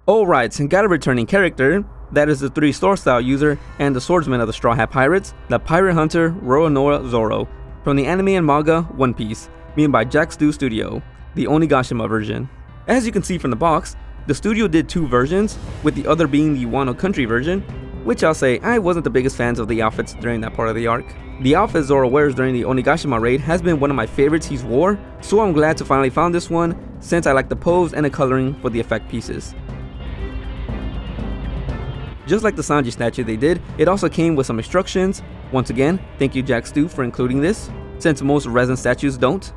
Alright, and got a returning character. That is the 3 sword style user and the swordsman of the Straw Hat Pirates, the pirate hunter Roronoa Zoro, from the anime and manga One Piece, made by JacksDo Studio, the Onigashima version. As you can see from the box, the studio did 2 versions, with the other being the Wano Country version, which I'll say I wasn't the biggest fans of the outfits during that part of the arc. The outfit Zoro wears during the Onigashima raid has been one of my favorites he's wore, so I'm glad to finally found this one, since I like the pose and the coloring for the effect pieces. Just like the Sanji statue they did, it also came with some instructions. Once again, thank you JacksDo for including this, since most resin statues don't.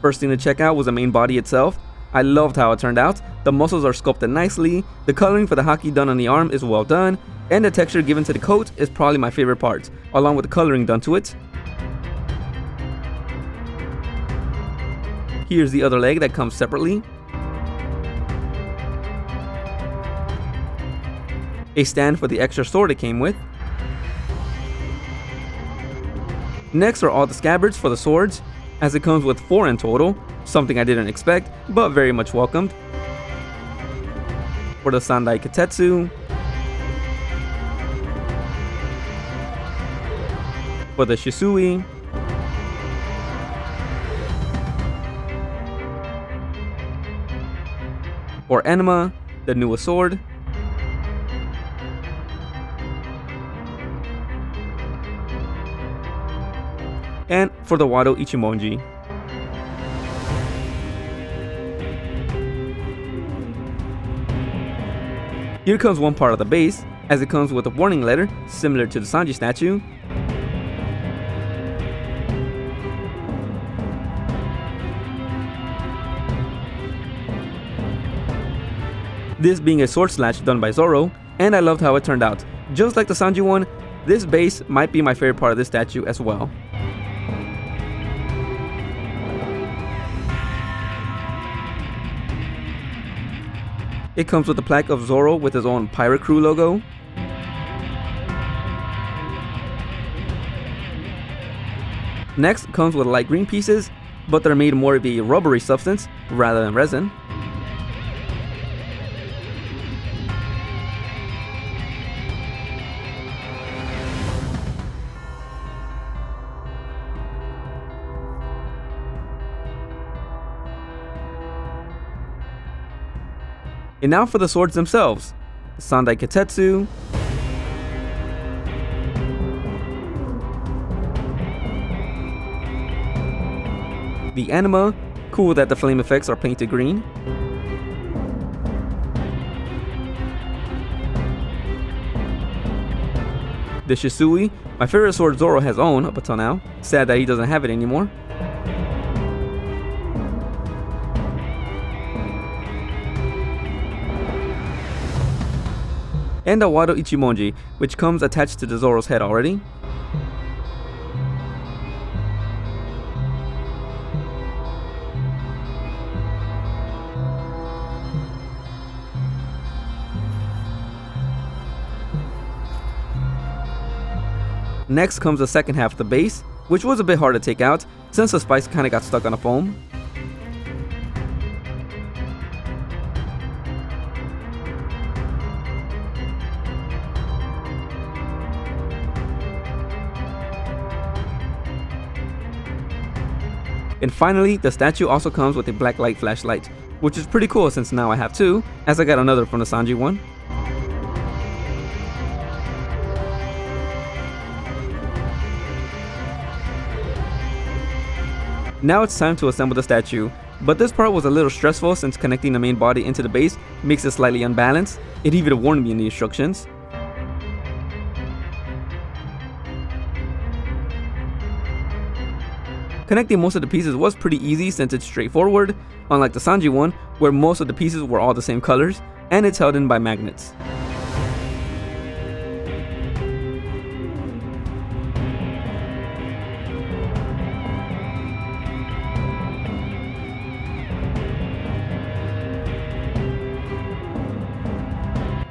First thing to check out was the main body itself. I loved how it turned out. The muscles are sculpted nicely, the coloring for the haki done on the arm is well done, and the texture given to the coat is probably my favorite part, along with the coloring done to it. Here's the other leg that comes separately. A stand for the extra sword it came with. Next are all the scabbards for the swords, as it comes with 4 in total, something I didn't expect, but very much welcomed. For the Sandai Kitetsu, for the Shisui, for Enema, the newest sword, and for the Wado Ichimonji. Here comes one part of the base, as it comes with a warning letter, similar to the Sanji statue. This being a sword slash done by Zoro, and I loved how it turned out. Just like the Sanji one, this base might be my favorite part of this statue as well. It comes with a plaque of Zoro with his own Pirate Crew logo. Next comes with light green pieces, but they're made more of a rubbery substance rather than resin. And now for the swords themselves. The Sandai Kitetsu, the Enema, cool that the flame effects are painted green. The Shisui, my favorite sword Zoro has owned up until now. Sad that he doesn't have it anymore. And the Wado Ichimonji, which comes attached to the Zoro's head already. Next comes the second half of the base, which was a bit hard to take out since the spikes kinda got stuck on the foam. And finally, the statue also comes with a black light flashlight, which is pretty cool since now I have 2, as I got another from the Sanji one. Now it's time to assemble the statue, but this part was a little stressful since connecting the main body into the base makes it slightly unbalanced. It even warned me in the instructions. Connecting most of the pieces was pretty easy since it's straightforward, unlike the Sanji one, where most of the pieces were all the same colors, and it's held in by magnets.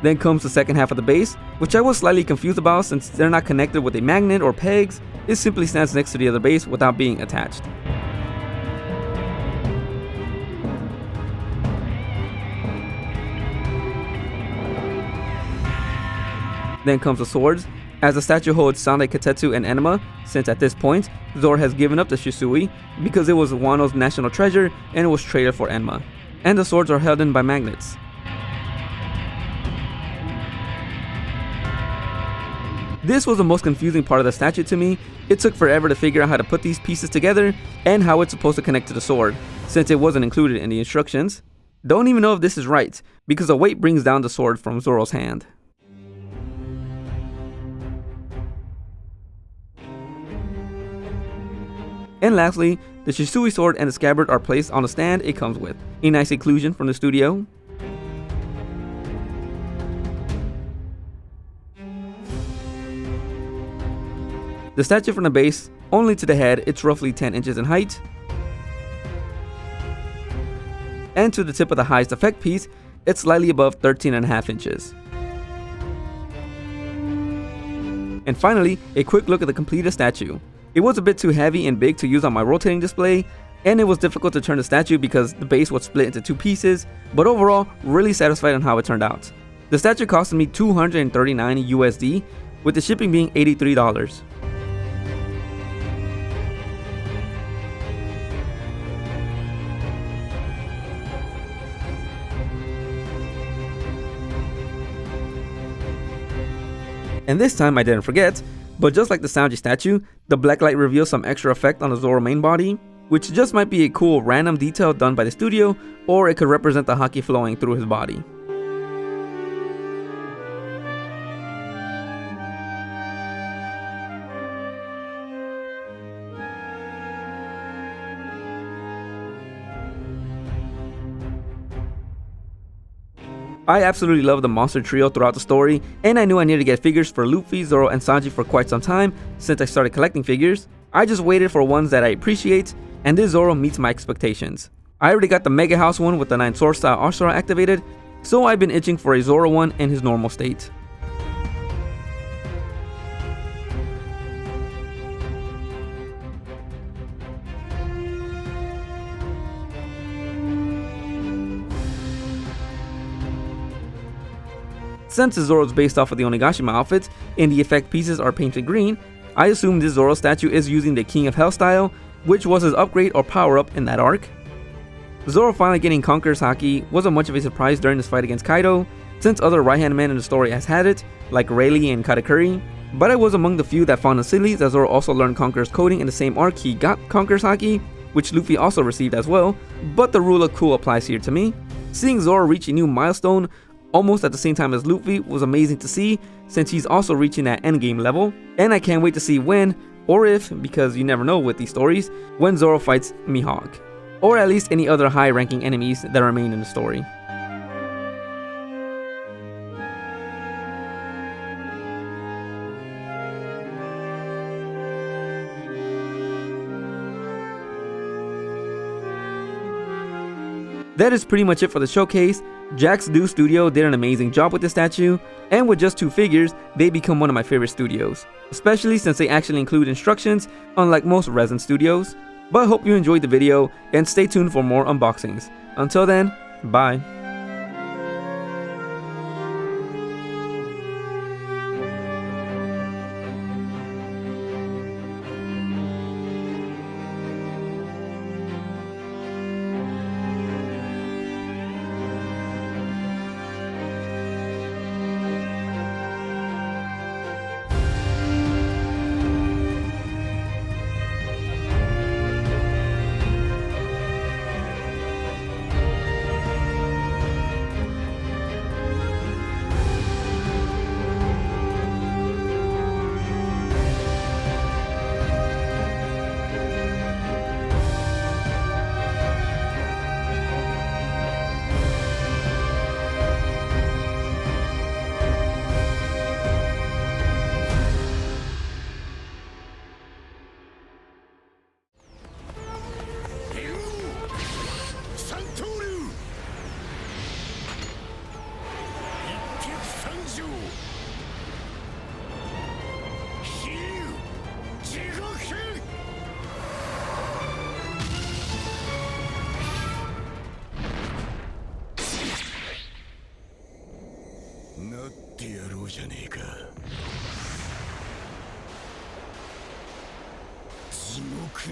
Then comes the second half of the base, which I was slightly confused about since they're not connected with a magnet or pegs. It simply stands next to the other base without being attached. Then comes the swords, as the statue holds Sandai Katetsu and Enema, since at this point, Zoro has given up the Shisui because it was Wano's national treasure and it was traded for Enma. And the swords are held in by magnets. This was the most confusing part of the statue to me. It took forever to figure out how to put these pieces together and how it's supposed to connect to the sword, since it wasn't included in the instructions. Don't even know if this is right, because the weight brings down the sword from Zoro's hand. And lastly, the Shisui sword and the scabbard are placed on the stand it comes with. A nice inclusion from the studio. The statue from the base, only to the head, it's roughly 10 inches in height. And to the tip of the highest effect piece, it's slightly above 13.5 inches. And finally, a quick look at the completed statue. It was a bit too heavy and big to use on my rotating display, and it was difficult to turn the statue because the base was split into two pieces, but overall, really satisfied on how it turned out. The statue costed me $239 USD, with the shipping being $83. And this time I didn't forget, but just like the Sanji statue, the black light reveals some extra effect on the Zoro main body, which just might be a cool random detail done by the studio, or it could represent the haki flowing through his body. I absolutely love the monster trio throughout the story, and I knew I needed to get figures for Luffy, Zoro, and Sanji for quite some time since I started collecting figures. I just waited for ones that I appreciate, and this Zoro meets my expectations. I already got the Mega House one with the 9 Sword Style Ashura activated, so I've been itching for a Zoro one in his normal state. Since the Zoro is based off of the Onigashima outfits and the effect pieces are painted green, I assume this Zoro statue is using the King of Hell style, which was his upgrade or power up in that arc. Zoro finally getting Conqueror's Haki wasn't much of a surprise during this fight against Kaido, since other right-hand men in the story has had it, like Rayleigh and Katakuri, but I was among the few that found it silly that Zoro also learned Conqueror's coding in the same arc he got Conqueror's Haki, which Luffy also received as well, but the rule of cool applies here to me. Seeing Zoro reach a new milestone almost at the same time as Luffy was amazing to see, since he's also reaching that endgame level, and I can't wait to see when, or if, because you never know with these stories, when Zoro fights Mihawk, or at least any other high-ranking enemies that remain in the story. That is pretty much it for the showcase. JacksDo Studio did an amazing job with this statue, and with just 2 figures, they become one of my favorite studios, especially since they actually include instructions, unlike most resin studios. But I hope you enjoyed the video, and stay tuned for more unboxings. Until then, bye.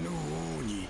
の王に